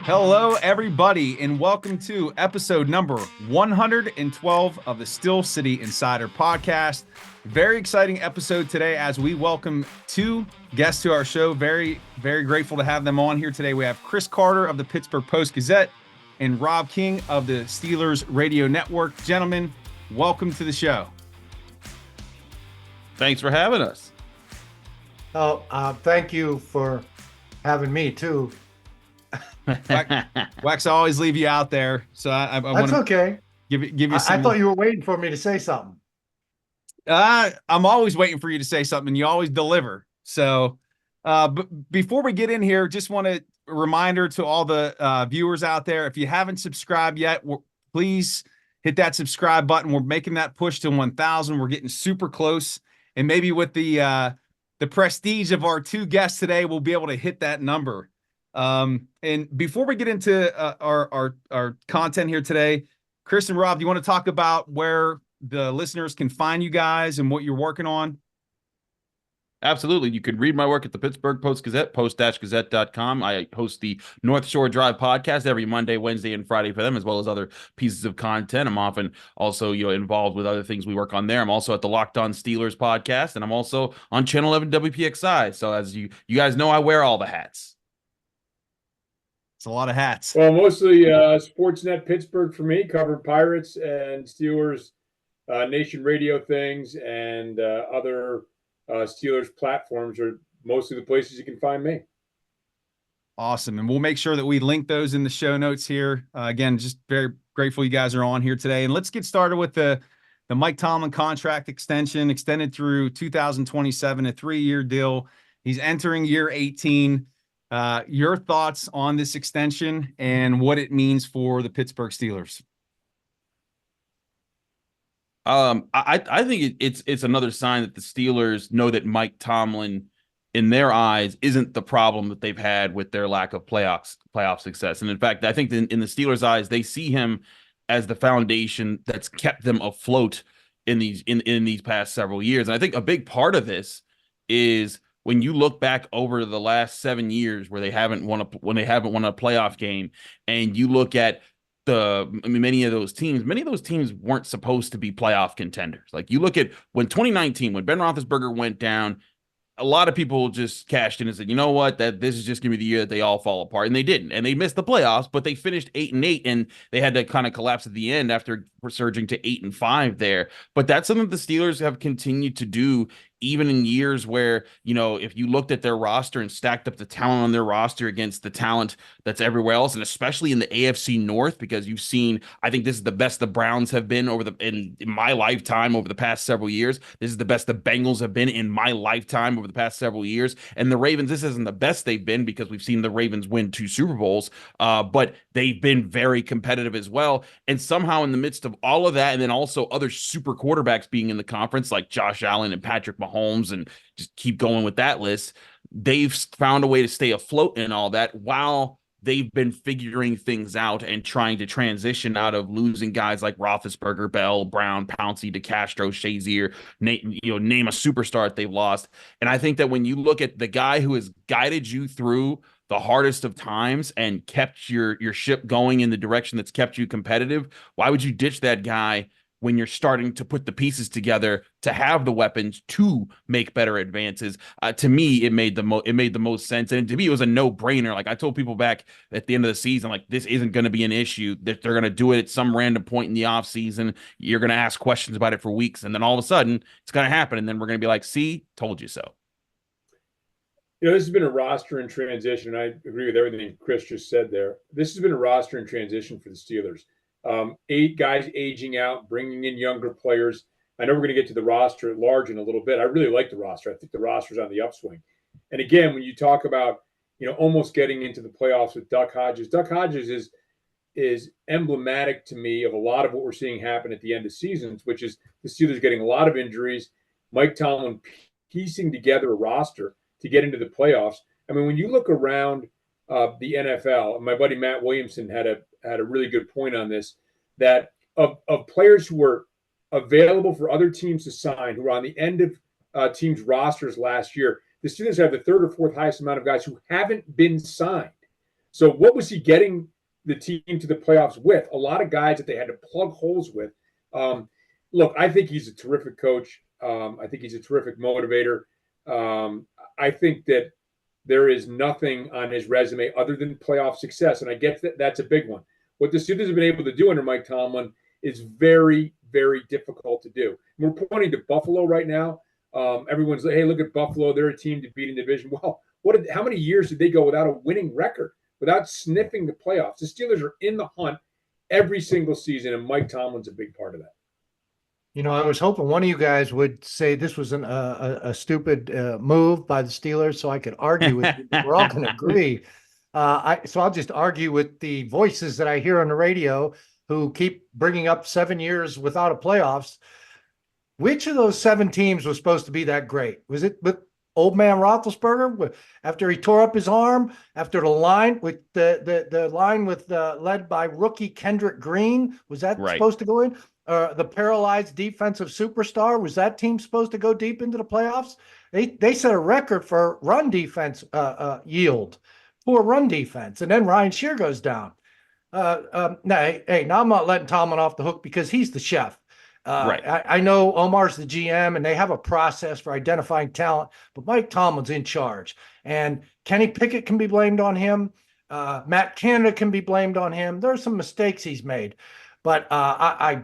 Hello, everybody, and welcome to episode number 112 of the Steel City Insider podcast. Very exciting episode today as we welcome two guests to our show. Very grateful to have them on here today. We have Chris Carter of the Pittsburgh Post Gazette and Rob King of the Steelers Radio Network. Gentlemen, welcome to the show. Thanks for having us. Thank you for having me too. Wax, I always leave you out there, so I That's okay. Give you. I thought you were waiting for me to say something. I'm always waiting for you to say something. You always deliver. So, but before we get in here, just want a reminder to all the viewers out there: if you haven't subscribed yet, please hit that subscribe button. We're making that push to 1,000. We're getting super close, and maybe with the prestige of our two guests today, we'll be able to hit that number. And before we get into our content here today, Chris and Rob, do you want to talk about where the listeners can find you guys and what you're working on? Absolutely. You can read my work at the Pittsburgh Post Gazette, post-gazette.com. I host the North Shore Drive podcast every Monday, Wednesday, and Friday for them, as well as other pieces of content. I'm often also, involved with other things we work on there. I'm also at the Locked On Steelers podcast, and I'm also on Channel 11 WPXI. So as you guys know, I wear all the hats. It's a lot of hats. Well, mostly Sportsnet Pittsburgh for me, covered Pirates and Steelers Nation radio things, and other Steelers platforms are mostly the places you can find me. Awesome. And we'll make sure that we link those in the show notes here. Again, just very grateful you guys are on here today. And let's get started with the Mike Tomlin contract extension, extended through 2027, a 3-year deal. He's entering year 18. Your thoughts on this extension and what it means for the Pittsburgh Steelers? I think it's another sign that the Steelers know that Mike Tomlin, in their eyes, isn't the problem that they've had with their lack of playoff success. And in fact, I think in the Steelers' eyes, they see him as the foundation that's kept them afloat in these past several years. And I think a big part of this is when you look back over the last 7 years where they haven't won a playoff game, and you look at many of those teams weren't supposed to be playoff contenders. Like, you look at when 2019, when Ben Roethlisberger went down, a lot of people just cashed in and said, you know what, that this is just going to be the year that they all fall apart. And they didn't. And they missed the playoffs, but they finished 8-8, and they had to kind of collapse at the end after surging to 8-5 there. But that's something the Steelers have continued to do, even in years where, if you looked at their roster and stacked up the talent on their roster against the talent that's everywhere else, and especially in the AFC North, because you've seen, I think this is the best the Browns have been in my lifetime over the past several years. This is the best the Bengals have been in my lifetime over the past several years. And the Ravens, this isn't the best they've been because we've seen the Ravens win 2 Super Bowls, but they've been very competitive as well. And somehow in the midst of all of that, and then also other super quarterbacks being in the conference like Josh Allen and Patrick Mahomes, and just keep going with that list, they've found a way to stay afloat in all that while they've been figuring things out and trying to transition out of losing guys like Roethlisberger, Bell, Brown, Pouncey, DeCastro, Shazier, name a superstar that they've lost. And I think that when you look at the guy who has guided you through the hardest of times and kept your ship going in the direction that's kept you competitive, why would you ditch that guy when you're starting to put the pieces together to have the weapons to make better advances? To me, it made the most sense. And to me, it was a no-brainer. Like, I told people back at the end of the season, like, this isn't going to be an issue, that they're going to do it at some random point in the offseason. You're going to ask questions about it for weeks, and then all of a sudden it's going to happen. And then we're going to be like, see, told you so. This has been a roster in transition, and I agree with everything Chris just said there. This has been a roster in transition for the Steelers. 8 guys aging out, bringing in younger players. I know we're going to get to the roster at large in a little bit. I really like the roster. I think the roster's on the upswing. And again, when you talk about, almost getting into the playoffs with Duck Hodges is emblematic to me of a lot of what we're seeing happen at the end of seasons, which is the Steelers getting a lot of injuries, Mike Tomlin piecing together a roster to get into the playoffs. I mean, when you look around the NFL, and my buddy Matt Williamson had a really good point on this, that of players who were available for other teams to sign, who were on the end of teams' rosters last year, the Steelers have the 3rd or 4th highest amount of guys who haven't been signed. So what was he getting the team to the playoffs with? A lot of guys that they had to plug holes with. Look, I think he's a terrific coach. I think he's a terrific motivator. I think that there is nothing on his resume other than playoff success, and I get that that's a big one. What the Steelers have been able to do under Mike Tomlin is very, very difficult to do. We're pointing to Buffalo right now. Everyone's like, hey, look at Buffalo. They're a team to beat in division. Well, how many years did they go without a winning record, without sniffing the playoffs? The Steelers are in the hunt every single season, and Mike Tomlin's a big part of that. I was hoping one of you guys would say this was a stupid move by the Steelers so I could argue with you. We're all going to agree. So I'll just argue with the voices that I hear on the radio who keep bringing up 7 years without a playoffs. Which of those 7 teams was supposed to be that great? Was it with old man Roethlisberger after he tore up his arm, after the line with the line with led by rookie Kendrick Green? Was that supposed to go in? The paralyzed defensive superstar, was that team supposed to go deep into the playoffs? They set a record for run defense yield, poor run defense, and then Ryan Shear goes down. Now I'm not letting Tomlin off the hook because he's the chef. I know Omar's the GM and they have a process for identifying talent, but Mike Tomlin's in charge, and Kenny Pickett can be blamed on him. Matt Canada can be blamed on him. There are some mistakes he's made, but I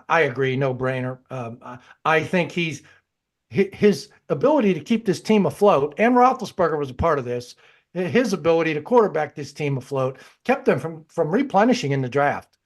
agree, no brainer. I think his ability to keep this team afloat, and Roethlisberger was a part of this. His ability to quarterback this team afloat kept them from replenishing in the draft.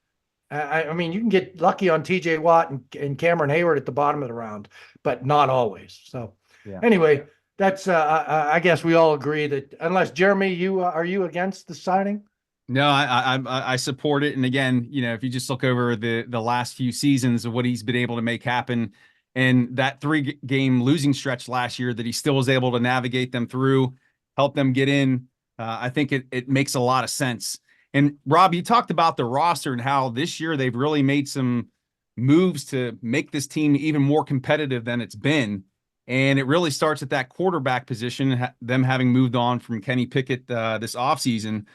I mean, you can get lucky on T.J. Watt and Cameron Hayward at the bottom of the round, but not always. So anyway, that's I guess we all agree that unless Jeremy, are you against the signing? No, I support it. And again, if you just look over the last few seasons of what he's been able to make happen, and that 3-game losing stretch last year that he still was able to navigate them through, help them get in, I think it makes a lot of sense. And Rob, you talked about the roster and how this year they've really made some moves to make this team even more competitive than it's been. And it really starts at that quarterback position, them having moved on from Kenny Pickett this offseason.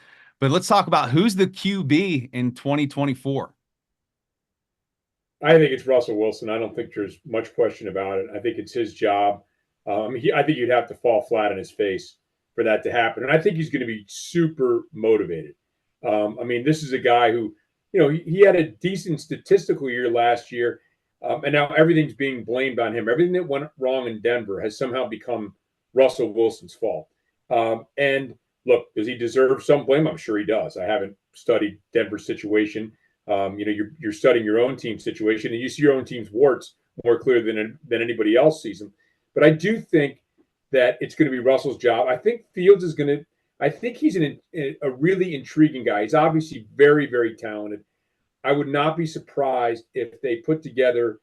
But let's talk about who's the QB in 2024. I think it's Russell Wilson. I don't think there's much question about it. I think it's his job. I think you'd have to fall flat on his face for that to happen. And I think he's going to be super motivated. This is a guy who, he had a decent statistical year last year, and now everything's being blamed on him. Everything that went wrong in Denver has somehow become Russell Wilson's fault. And look, does he deserve some blame? I'm sure he does. I haven't studied Denver's situation. You're studying your own team's situation, and you see your own team's warts more clearly than anybody else sees them. But I do think that it's going to be Russell's job. I think Fields is going to. I think he's a really intriguing guy. He's obviously very, very talented. I would not be surprised if they put together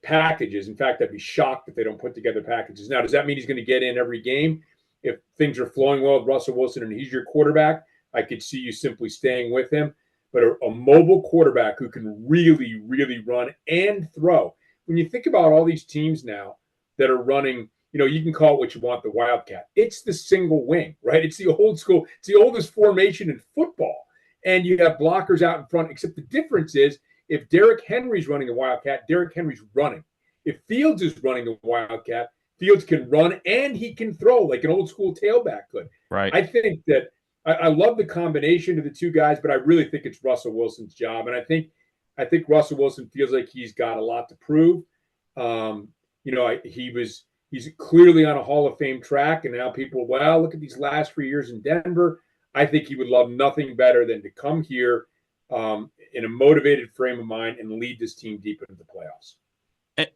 packages. In fact, I'd be shocked if they don't put together packages. Now, does that mean he's going to get in every game? If things are flowing well with Russell Wilson and he's your quarterback, I could see you simply staying with him. But a mobile quarterback who can really, really run and throw. When you think about all these teams now that are running, you can call it what you want, the Wildcat. It's the single wing, right? It's the old school. It's the oldest formation in football. And you have blockers out in front, except the difference is if Derrick Henry's running the Wildcat, Derrick Henry's running. If Fields is running the Wildcat, Fields can run and he can throw like an old school tailback could. Right. I think that I love the combination of the two guys, but I really think it's Russell Wilson's job. And I think Russell Wilson feels like he's got a lot to prove. He's clearly on a Hall of Fame track, and now people, look at these last 3 years in Denver. I think he would love nothing better than to come here in a motivated frame of mind and lead this team deep into the playoffs.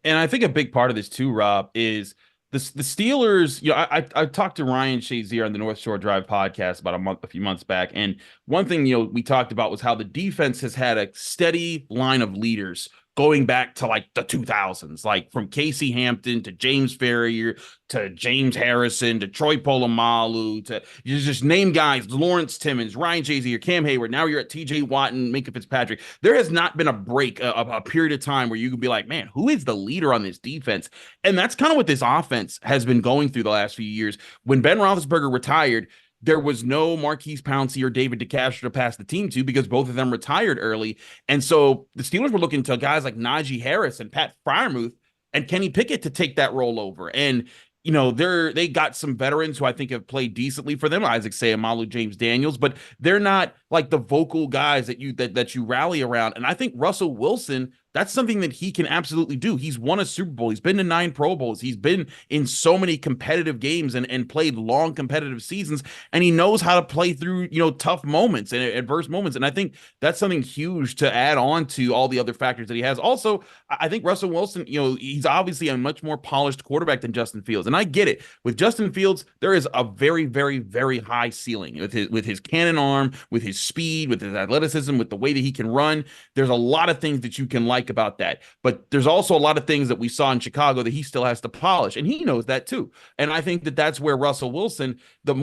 And I think a big part of this too, Rob, is the Steelers. I talked to Ryan Shazier on the North Shore Drive podcast about a few months back, and one thing we talked about was how the defense has had a steady line of leaders going back to like the 2000s, like from Casey Hampton to James Ferrier to James Harrison to Troy Polamalu to you just name guys, Lawrence Timmons, Ryan Shazier, Cam Hayward. Now you're at T.J. Watt and Minkah Fitzpatrick. There has not been a break, a period of time where you can be like, man, who is the leader on this defense? And that's kind of what this offense has been going through the last few years. When Ben Roethlisberger retired, there was no Marquise Pouncey or David DeCastro to pass the team to because both of them retired early. And so the Steelers were looking to guys like Najee Harris and Pat Freiermuth and Kenny Pickett to take that role over. And they got some veterans who I think have played decently for them, Isaac Seumalo, James Daniels, but they're not like the vocal guys that you rally around. And I think Russell Wilson, that's something that he can absolutely do. He's won a Super Bowl. He's been to 9 Pro Bowls. He's been in so many competitive games and played long competitive seasons. And he knows how to play through, tough moments and adverse moments. And I think that's something huge to add on to all the other factors that he has. Also, I think Russell Wilson, he's obviously a much more polished quarterback than Justin Fields. And I get it. With Justin Fields, there is a very, very, very high ceiling with his cannon arm, with his speed, with his athleticism, with the way that he can run. There's a lot of things that you can like about that, but there's also a lot of things that we saw in Chicago that he still has to polish, and he knows that too. And I think that that's where Russell Wilson, the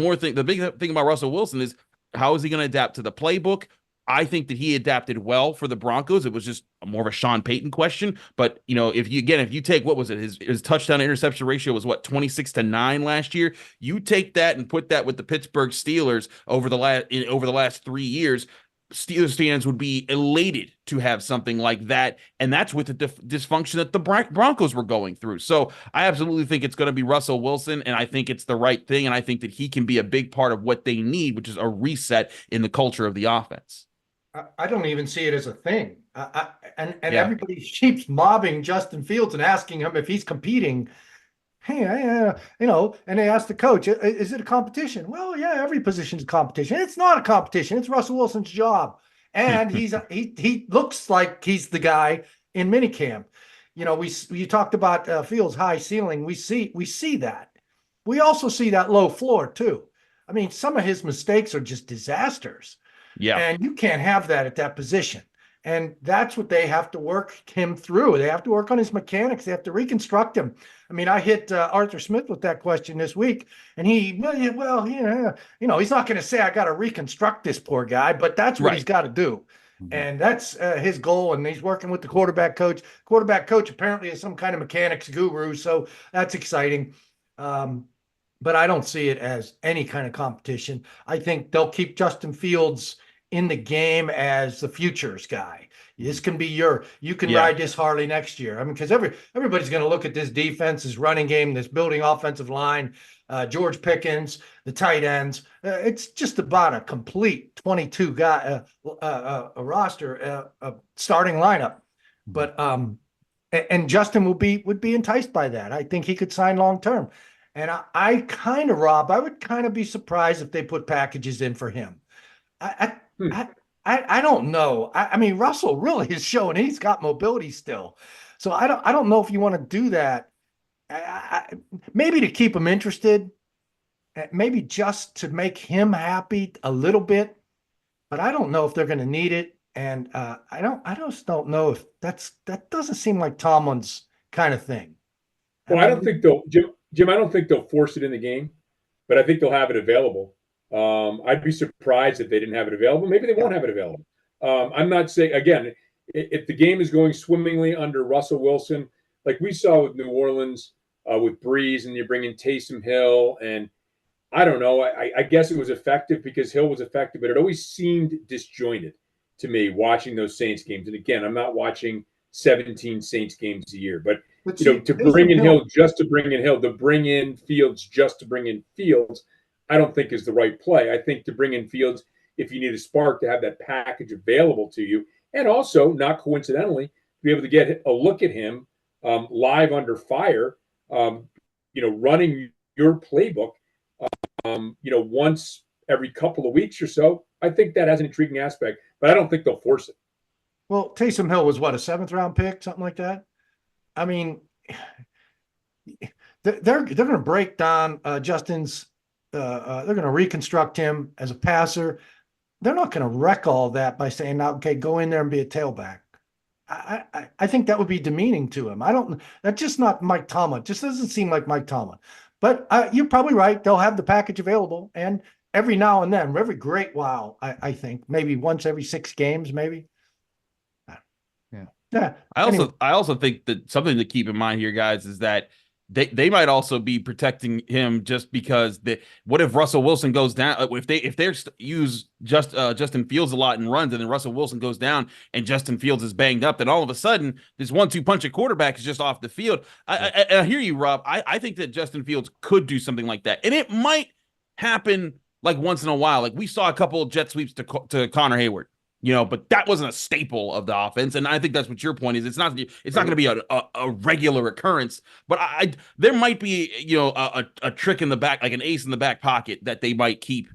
big thing about Russell Wilson is how is he going to adapt to the playbook? I think that he adapted well for the Broncos. It was just more of a Sean Payton question. But, if you take, what was it? His touchdown interception ratio was 26-9 last year. You take that and put that with the Pittsburgh Steelers over the last 3 years. Steelers fans would be elated to have something like that. And that's with the dysfunction that the Broncos were going through. So I absolutely think it's going to be Russell Wilson, and I think it's the right thing. And I think that he can be a big part of what they need, which is a reset in the culture of the offense. I don't even see it as a thing. Everybody keeps mobbing Justin Fields and asking him if he's competing. Hey, and they asked the coach, is it a competition? Well, yeah, every position is a competition. It's not a competition. It's Russell Wilson's job. And he looks like he's the guy in minicamp. You talked about Fields' high ceiling. We see that. We also see that low floor too. I mean, some of his mistakes are just disasters. Yeah. And you can't have that at that position. And that's what they have to work him through. They have to work on his mechanics. They have to reconstruct him. I mean, I hit Arthur Smith with that question this week, and he's not going to say I got to reconstruct this poor guy, but that's what he's got to do. Mm-hmm. And that's his goal. And he's working with the quarterback coach. Quarterback coach apparently is some kind of mechanics guru. So that's exciting. But I don't see it as any kind of competition. I think they'll keep Justin Fields in the game as the futures guy. This can be you can ride this Harley next year. I mean, because everybody's going to look at this defense, this running game, this building offensive line, George Pickens, the tight ends. It's just about a complete 22 guy a roster, a starting lineup. But and Justin would be enticed by that. I think he could sign long term. And I would kind of be surprised if they put packages in for him. I don't know. I mean, Russell really is showing he's got mobility still. So I don't know if you want to do that. Maybe to keep him interested, maybe just to make him happy a little bit, but I don't know if they're going to need it. And I just don't know if that doesn't seem like Tomlin's kind of thing. Well, I don't think they'll, Jim, I don't think they'll force it in the game, but I think they'll have it available. I'd be surprised if they didn't have it available. Maybe they won't have it available. I'm not saying, again, if the game is going swimmingly under Russell Wilson, like we saw with New Orleans, with Breeze, and you bring in Taysom Hill, and I don't know, I guess it was effective because Hill was effective, but it always seemed disjointed to me watching those Saints games. And again, I'm not watching 17 Saints games a year, but to bring in Hill just to bring in Hill, to bring in Fields just to bring in Fields, I don't think is the right play. I think to bring in Fields, if you need a spark, to have that package available to you, and also, not coincidentally, to be able to get a look at him live under fire, running your playbook, once every couple of weeks or so. I think that has an intriguing aspect, but I don't think they'll force it. Well, Taysom Hill was what, a 7th round pick, something like that? I mean, they're going to break down Justin's. They're going to reconstruct him as a passer. They're not going to wreck all that by saying, okay, go in there and be a tailback. I think that would be demeaning to him. That's just not Mike Tomlin. It just doesn't seem like Mike Tomlin. But you're probably right. They'll have the package available. And every now and then, every great while, I think, maybe once every 6 games, maybe. Yeah. I also think that something to keep in mind here, guys, is that they might also be protecting him just because what if Russell Wilson goes down? If they use Justin Fields a lot and runs, and then Russell Wilson goes down and Justin Fields is banged up, then all of a sudden this 1-2 punch at quarterback is just off the field. I hear you, Rob. I think that Justin Fields could do something like that, and it might happen like once in a while. Like we saw a couple of jet sweeps to Connor Hayward. But that wasn't a staple of the offense, and I think that's what your point is. It's not going to be a regular occurrence, but there might be a trick in the back, like an ace in the back pocket that they might keep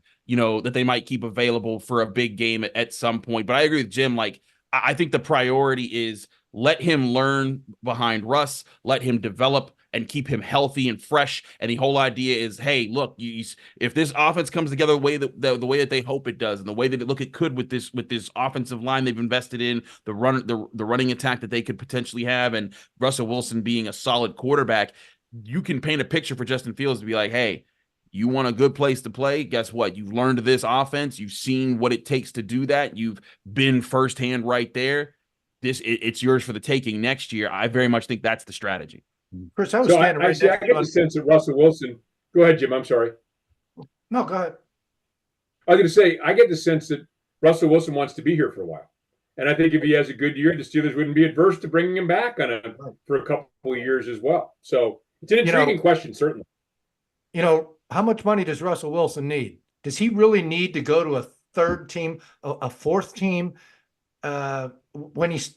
available for a big game at some point. But I agree with Jim. Like I think the priority is let him learn behind Russ, let him develop and keep him healthy and fresh. And the whole idea is, hey, look, if this offense comes together the way that they hope it does, and the way that it could with this offensive line they've invested in, the running attack that they could potentially have, and Russell Wilson being a solid quarterback, you can paint a picture for Justin Fields to be like, hey, you want a good place to play? Guess what? You've learned this offense. You've seen what it takes to do that. You've been firsthand right there. It's yours for the taking next year. I very much think that's the strategy. Chris, I was standing right I get the sense that Russell Wilson. Go ahead, Jim. I'm sorry. No, go ahead. I was going to say, I get the sense that Russell Wilson wants to be here for a while. And I think if he has a good year, the Steelers wouldn't be adverse to bringing him back for a couple of years as well. So it's an intriguing question, certainly. How much money does Russell Wilson need? Does he really need to go to a third team, a fourth team? When he's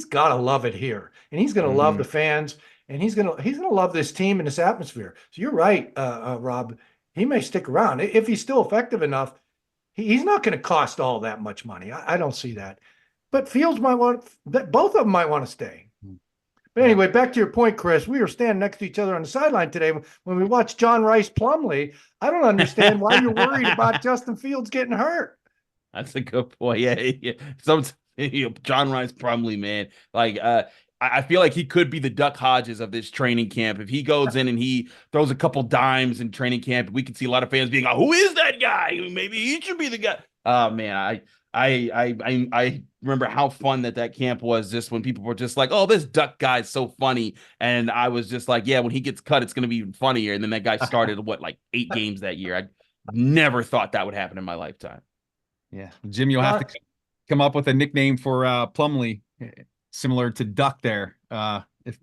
got to love it here, and he's going to love the fans, and he's going to love this team and this atmosphere. So you're right, Rob. He may stick around if he's still effective enough. He's not going to cost all that much money. I don't see that. But Fields might want that. Both of them might want to stay. But anyway, back to your point, Chris. We were standing next to each other on the sideline today when we watched John Rice Plumlee. I don't understand why you're worried about Justin Fields getting hurt. That's a good point. Yeah. John Rice Plumlee, man. Like, I feel like he could be the Duck Hodges of this training camp. If he goes in and he throws a couple dimes in training camp, we can see a lot of fans being like, who is that guy? Maybe he should be the guy. Oh, man, I remember how fun that camp was, just when people were just like, oh, this Duck guy's so funny. And I was just like, yeah, when he gets cut, it's going to be even funnier. And then that guy started, 8 games that year. I never thought that would happen in my lifetime. Yeah. Jim, you'll have to come up with a nickname for Plumlee, similar to Duck there.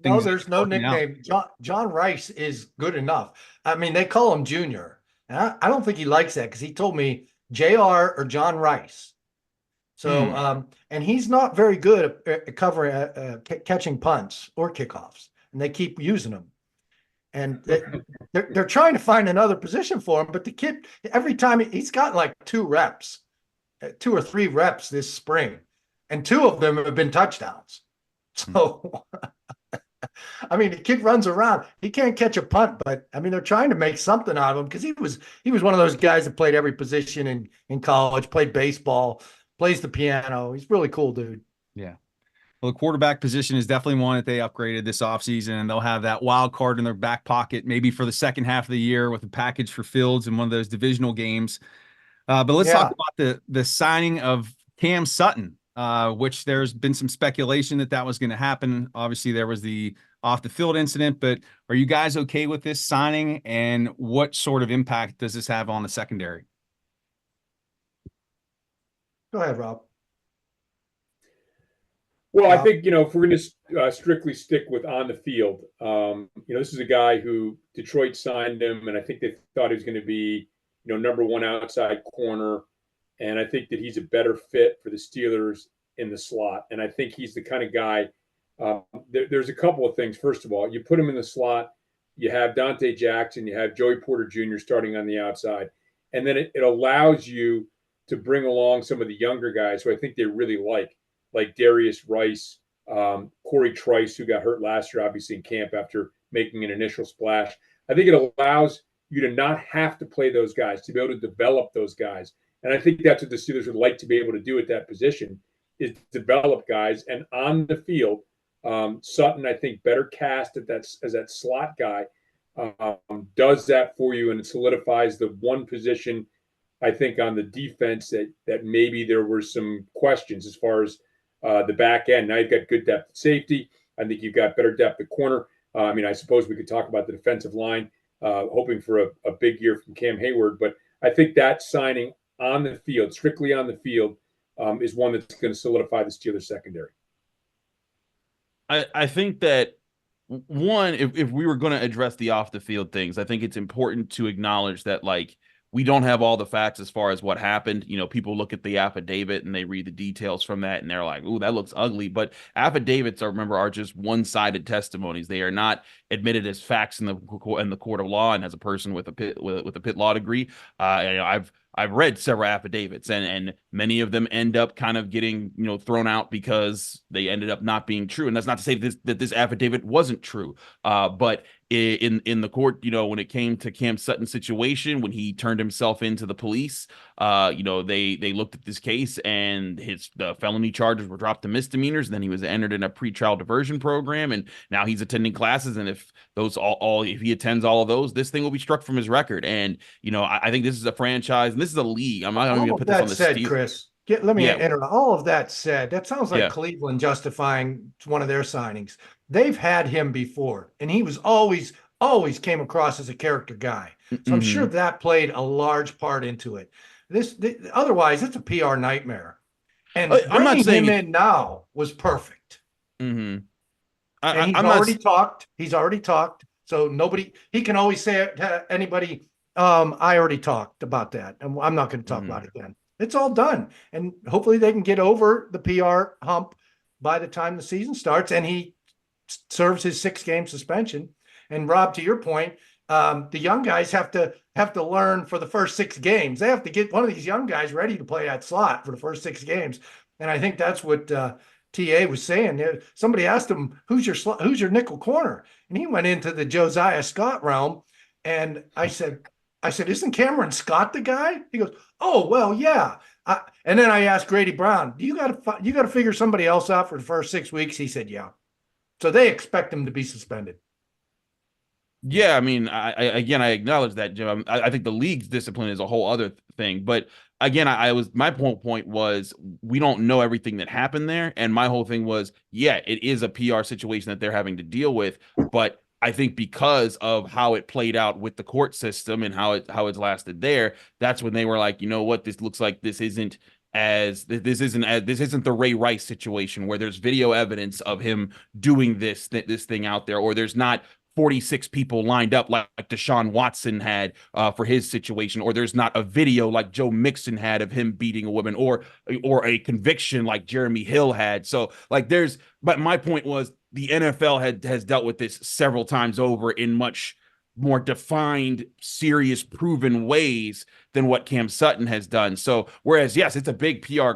There's no nickname. John Rice is good enough. I mean, they call him Junior. And I don't think he likes that, because he told me JR or John Rice. So, and he's not very good at covering, catching punts or kickoffs, and they keep using him. And they're trying to find another position for him, but the kid, every time he's got like 2 or 3 reps this spring, and 2 of them have been touchdowns. So, I mean, the kid runs around. He can't catch a punt, but I mean, they're trying to make something out of him, because he was one of those guys that played every position in college, played baseball, plays the piano. He's really cool, dude. Yeah. Well, the quarterback position is definitely one that they upgraded this offseason, and they'll have that wild card in their back pocket, maybe for the second half of the year, with a package for Fields in one of those divisional games. But let's talk about the signing of Cam Sutton, which there's been some speculation that was going to happen. Obviously, there was the off the field incident, but are you guys okay with this signing, and what sort of impact does this have on the secondary? Go ahead, Rob. Well, I think, if we're going to strictly stick with on the field, this is a guy who Detroit signed him, and I think they thought he was going to be, number 1 outside corner. And I think that he's a better fit for the Steelers in the slot. And I think he's the kind of guy, there's a couple of things. First of all, you put him in the slot, you have Dante Jackson, you have Joey Porter Jr. starting on the outside. And then it allows you to bring along some of the younger guys who I think they really like Darius Rice, Corey Trice, who got hurt last year, obviously in camp after making an initial splash. I think it allows you to not have to play those guys, to be able to develop those guys. And I think that's what the Steelers would like to be able to do at that position, is develop guys. And on the field, Sutton, I think, better cast as that slot guy, does that for you, and it solidifies the one position, I think, on the defense that maybe there were some questions as far as the back end. Now you've got good depth at safety. I think you've got better depth at corner. I mean, I suppose we could talk about the defensive line, hoping for a big year from Cam Hayward, but I think that signing on the field, strictly on the field, is one that's going to solidify the Steelers secondary. I think that one, if we were going to address the off the field things, I think it's important to acknowledge that like we don't have all the facts as far as what happened. You know, people look at the affidavit and they read the details from that and they're like, "Ooh, that looks ugly." But affidavits, are just one-sided testimonies. They are not admitted as facts in the court of law. And as a person with a Pitt law degree, I've read several affidavits, and many of them end up kind of getting, thrown out because they ended up not being true. And that's not to say that this affidavit wasn't true. But in the court, when it came to Cam Sutton's situation, when he turned himself into the police, they looked at this case and the felony charges were dropped to misdemeanors. And then he was entered in a pretrial diversion program, and now he's attending classes. And if those if he attends all of those, this thing will be struck from his record. And I think this is a franchise, and this is a league. I'm not going to put this on the said, Chris. Let me enter. All of that said, that sounds like Yeah. Cleveland justifying one of their signings. They've had him before, and he was always came across as a character guy. So I'm sure that played a large part into it. Otherwise, it's a PR nightmare. And I'm not saying him in now was perfect. Mm-hmm. And he's already talked. So he can always say it to anybody, I already talked about that, and I'm not going to talk about it again. It's all done. And hopefully they can get over the PR hump by the time the season starts and he serves his 6-game suspension. And Rob, to your point, the young guys have to learn for the first 6 games. They have to get one of these young guys ready to play that slot for the first 6 games. And I think that's what TA was saying. Somebody asked him, who's your nickel corner? And he went into the Josiah Scott realm. And I said, isn't Cameron Scott the guy? He goes, oh, well, yeah. And then I asked Grady Brown, you got to figure somebody else out for the first 6 weeks? He said, yeah. So they expect him to be suspended. Yeah, I mean, I acknowledge that, Jim. I think the league's discipline is a whole other thing. But again, my point was we don't know everything that happened there. And my whole thing was, yeah, it is a PR situation that they're having to deal with. But I think because of how it played out with the court system and how it's lasted there, that's when they were like, you know what, this looks like this isn't the Ray Rice situation where there's video evidence of him doing this thing out there, or there's not 46 people lined up like Deshaun Watson had for his situation, or there's not a video like Joe Mixon had of him beating a woman, or a conviction like Jeremy Hill had. So but my point was the NFL has dealt with this several times over in much more defined, serious, proven ways than what Cam Sutton has done. So whereas, yes, it's a big PR,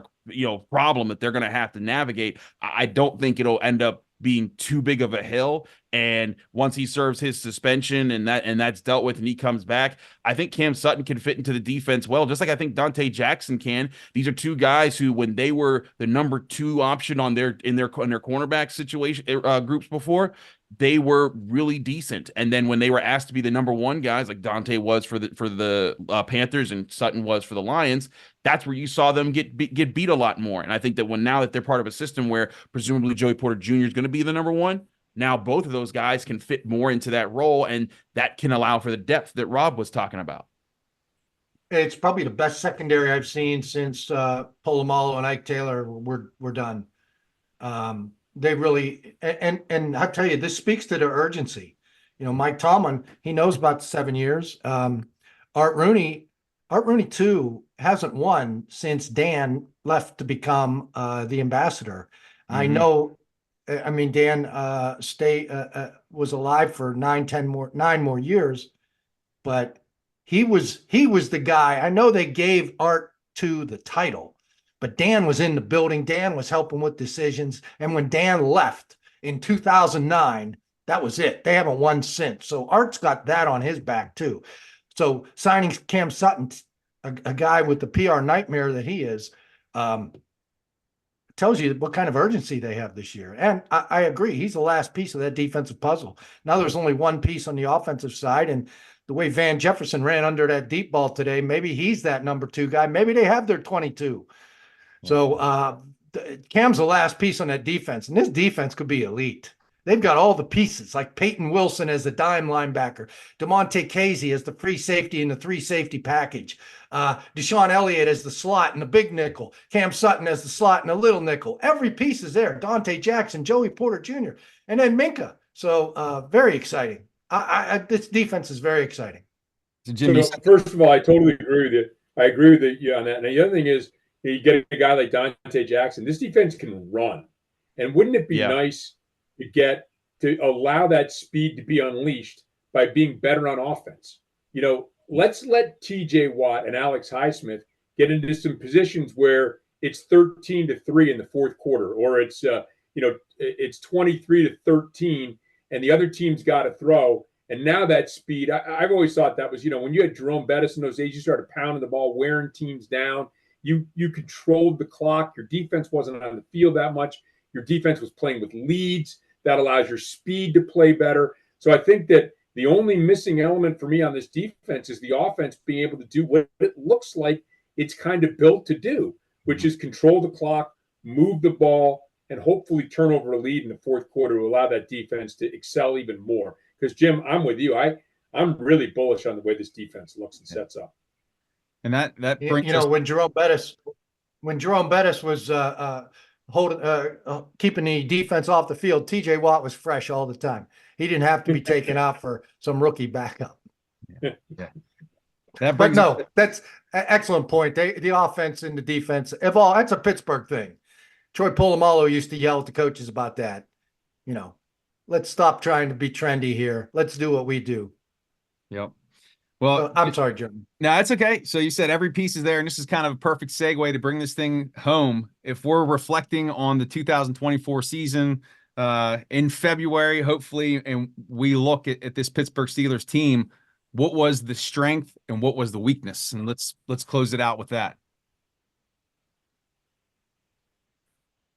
problem that they're going to have to navigate, I don't think it'll end up being too big of a hill. And once he serves his suspension and that's dealt with and he comes back, I think Cam Sutton can fit into the defense well, just like I think Dante Jackson can. These are 2 guys who, when they were the number 2 option in their cornerback situation groups before, they were really decent. And then when they were asked to be the number 1 guys, like Dante was for the Panthers and Sutton was for the Lions, that's where you saw them get beat a lot more. And I think that now that they're part of a system where presumably Joey Porter Jr. is going to be the number 1, now both of those guys can fit more into that role, and that can allow for the depth that Rob was talking about. It's probably the best secondary I've seen since Polamalu and Ike Taylor were done. They really, and I'll tell you, this speaks to their urgency. Mike Tomlin, he knows about the 7 years. Art Rooney too hasn't won since Dan left to become the ambassador. Mm-hmm. I know. I mean, Dan was alive for 9 more years, but he was the guy. I know they gave Art to the title, but Dan was in the building. Dan was helping with decisions. And when Dan left in 2009, that was it. They haven't won since. So Art's got that on his back too. So signing Cam Sutton, a guy with the PR nightmare that he is, tells you what kind of urgency they have this year. And I agree. He's the last piece of that defensive puzzle. Now there's only one piece on the offensive side. And the way Van Jefferson ran under that deep ball today, maybe he's that number 2 guy. Maybe they have their 22. So Cam's the last piece on that defense. And this defense could be elite. They've got all the pieces, like Peyton Wilson as the dime linebacker, DeMonte Casey as the free safety in the 3 safety package, Deshaun Elliott as the slot and the big nickel, Cam Sutton as the slot and the little nickel. Every piece is there. Dante Jackson, Joey Porter Jr., and then Minka. So very exciting. This defense is very exciting. So Jim, first of all, I totally agree with you. I agree with you on that. And the other thing is, you get a guy like Dante Jackson. This defense can run, and wouldn't it be nice to allow that speed to be unleashed by being better on offense? Let's let T.J. Watt and Alex Highsmith get into some positions where it's 13-3 in the fourth quarter, or it's it's 23-13, and the other team's got to throw. And now that speed, I've always thought that was, when you had Jerome Bettis in those days, you started pounding the ball, wearing teams down. You controlled the clock. Your defense wasn't on the field that much. Your defense was playing with leads. That allows your speed to play better. So I think that the only missing element for me on this defense is the offense being able to do what it looks like it's kind of built to do, which is control the clock, move the ball, and hopefully turn over a lead in the fourth quarter to allow that defense to excel even more. Because, Jim, I'm with you. I'm really bullish on the way this defense looks and sets up. And that brings us, when Jerome Bettis was keeping the defense off the field, TJ Watt was fresh all the time. He didn't have to be taken out for some rookie backup. Yeah. That's an excellent point. The offense and the defense, that's a Pittsburgh thing. Troy Polamalu used to yell at the coaches about that. Let's stop trying to be trendy here. Let's do what we do. Yep. Well, I'm sorry, Jim. No, it's okay. So you said every piece is there, and this is kind of a perfect segue to bring this thing home. If we're reflecting on the 2024 season in February, hopefully, and we look at this Pittsburgh Steelers team, what was the strength and what was the weakness? And let's close it out with that.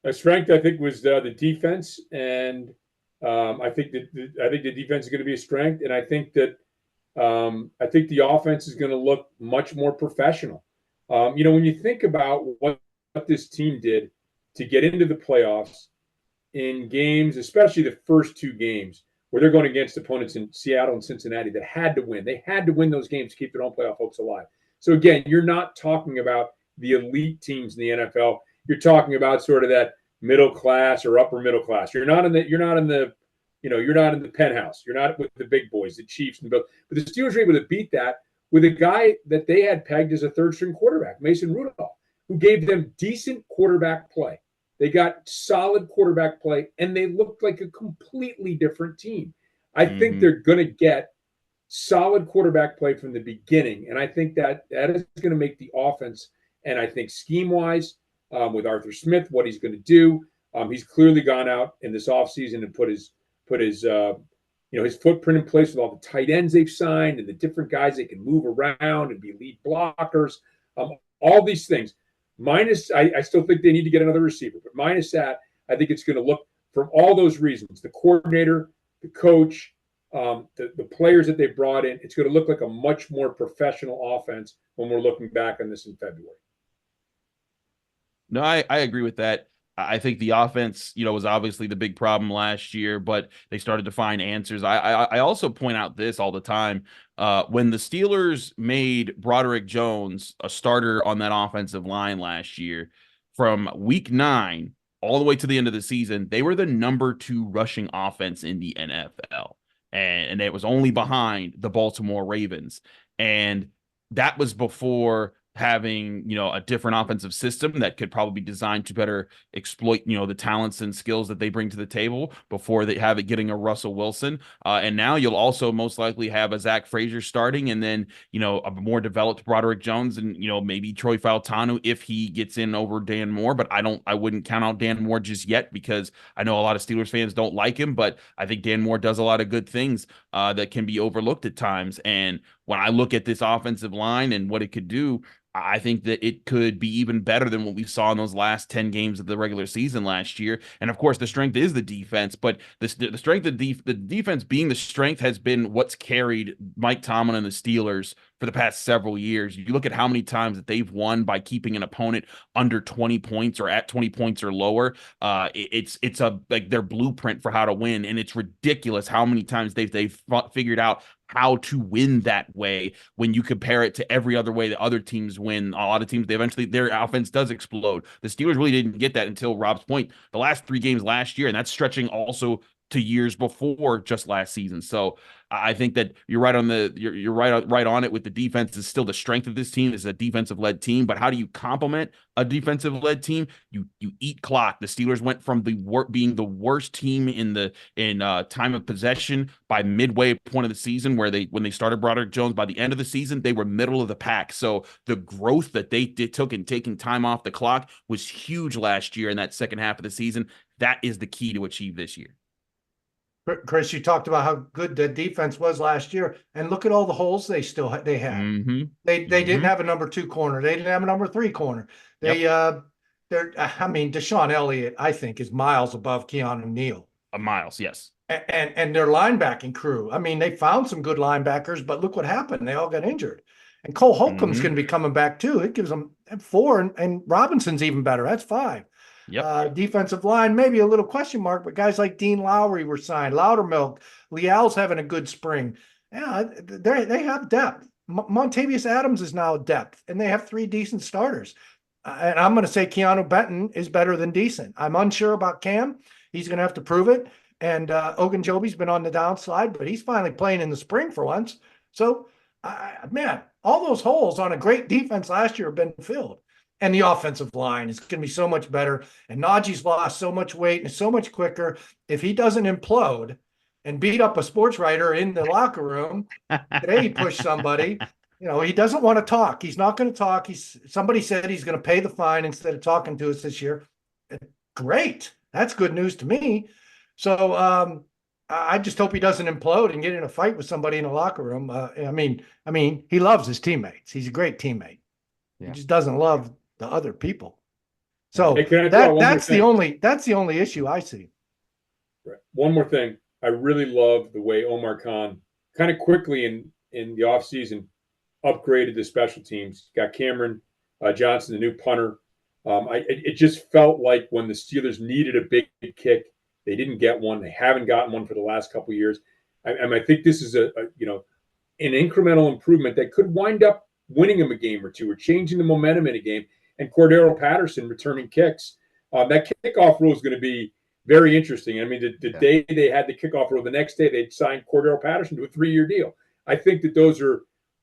The strength, I think, was the defense, and I think the defense is going to be a strength, and I think that the offense is going to look much more professional. When you think about what this team did to get into the playoffs in games, especially the first two games where they're going against opponents in Seattle and Cincinnati that had to win. They had to win those games to keep their own playoff hopes alive. So again, you're not talking about the elite teams in the NFL. You're talking about sort of that middle class or upper middle class. You're not in the penthouse. You're not with the big boys, the Chiefs and the Bills. But the Steelers were able to beat that with a guy that they had pegged as a third-string quarterback, Mason Rudolph, who gave them decent quarterback play. They got solid quarterback play, and they looked like a completely different team. I think they're going to get solid quarterback play from the beginning, and I think that is going to make the offense, and I think scheme-wise, with Arthur Smith, what he's going to do. He's clearly gone out in this offseason and put his footprint in place with all the tight ends they've signed and the different guys they can move around and be lead blockers. All these things. Minus, I still think they need to get another receiver, but minus that, I think it's going to look, from all those reasons, the coordinator, the coach, the players that they brought in, it's going to look like a much more professional offense when we're looking back on this in February. No, I agree with that. I think the offense, was obviously the big problem last year, but they started to find answers. I also point out this all the time. When the Steelers made Broderick Jones a starter on that offensive line last year, from week 9 all the way to the end of the season, they were the number 2 rushing offense in the NFL. And it was only behind the Baltimore Ravens. And that was before having, a different offensive system that could probably be designed to better exploit, the talents and skills that they bring to the table before they have it getting a Russell Wilson. And now you'll also most likely have a Zach Frazier starting, and then, a more developed Broderick Jones and, maybe Troy Fautanu if he gets in over Dan Moore. But I wouldn't count out Dan Moore just yet, because I know a lot of Steelers fans don't like him, but I think Dan Moore does a lot of good things that can be overlooked at times. And when I look at this offensive line and what it could do, I think that it could be even better than what we saw in those last 10 games of the regular season last year. And of course, the strength is the defense, but the strength of the defense being the strength has been what's carried Mike Tomlin and the Steelers for the past several years. You look at how many times that they've won by keeping an opponent under 20 points or at 20 points or lower. It's like their blueprint for how to win. And it's ridiculous how many times they've figured out how to win that way when you compare it to every other way that other teams win. A lot of teams, their offense does explode. The Steelers really didn't get that until Rob's point, the last 3 games last year, and that's stretching also to years before just last season. So I think that you're right on you're right on it with the defense is still the strength of this team. Is a defensive led team, but how do you complement a defensive led team? You eat clock. The Steelers went from being the worst team in time of possession by midway point of the season, when they started Broderick Jones. By the end of the season, they were middle of the pack. So the growth that they took in taking time off the clock was huge last year in that second half of the season. That is the key to achieve this year. Chris, you talked about how good the defense was last year, and look at all the holes they had. Mm-hmm. They didn't have a number 2 corner. They didn't have a number 3 corner. Deshaun Elliott, I think, is miles above Keanu Neal. Miles, yes. And their linebacking crew. I mean, they found some good linebackers, but look what happened. They all got injured. And Cole Holcomb's going to be coming back too. It gives them 4, and Robinson's even better. That's 5. Yep. Defensive line, maybe a little question mark, but guys like Dean Lowry were signed. Loudermilk, Leal's having a good spring. Yeah, they have depth. Montavious Adams is now depth, and they have 3 decent starters. And I'm going to say Keanu Benton is better than decent. I'm unsure about Cam. He's going to have to prove it. And Ogunjobi's been on the downslide, but he's finally playing in the spring for once. So, all those holes on a great defense last year have been filled. And the offensive line is going to be so much better. And Najee's lost so much weight and is so much quicker. If he doesn't implode and beat up a sports writer in the locker room, today he pushed somebody, he doesn't want to talk. He's not going to talk. Somebody said he's going to pay the fine instead of talking to us this year. Great. That's good news to me. So I just hope he doesn't implode and get in a fight with somebody in the locker room. He loves his teammates. He's a great teammate. Yeah. He just doesn't love the other people. So Hey, that's the only issue I see. Right. One more thing. I really love the way Omar Khan kind of quickly in the offseason upgraded the special teams. Got Cameron Johnson, the new punter. It just felt like when the Steelers needed a big kick, they didn't get one. They haven't gotten one for the last couple of years. I think this is an incremental improvement that could wind up winning them a game or 2 or changing the momentum in a game. And Cordero Patterson returning kicks. That kickoff rule is going to be very interesting. I mean, the day they had the kickoff rule, the next day they'd signed Cordero Patterson to a 3-year deal. I think that those are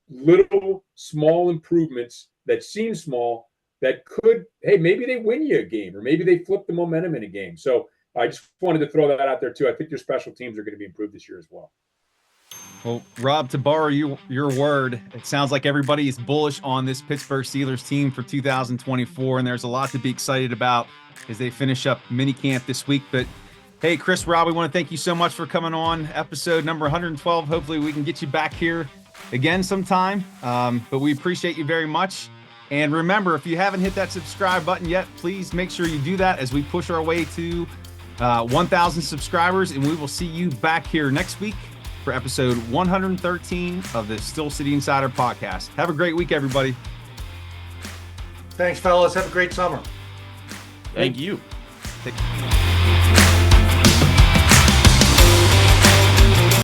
little small improvements that seem small that could, maybe they win you a game or maybe they flip the momentum in a game. So I just wanted to throw that out there too. I think their special teams are going to be improved this year as well. Well, Rob, to borrow your word, it sounds like everybody is bullish on this Pittsburgh Steelers team for 2024, and there's a lot to be excited about as they finish up minicamp this week. But hey, Chris, Rob, we want to thank you so much for coming on episode number 112. Hopefully we can get you back here again sometime, but we appreciate you very much. And remember, if you haven't hit that subscribe button yet, please make sure you do that as we push our way to 1,000 subscribers, and we will see you back here next week for episode 113 of the Steel City Insider podcast. Have a great week, everybody. Thanks, fellas. Have a great summer. Thank you. Take care.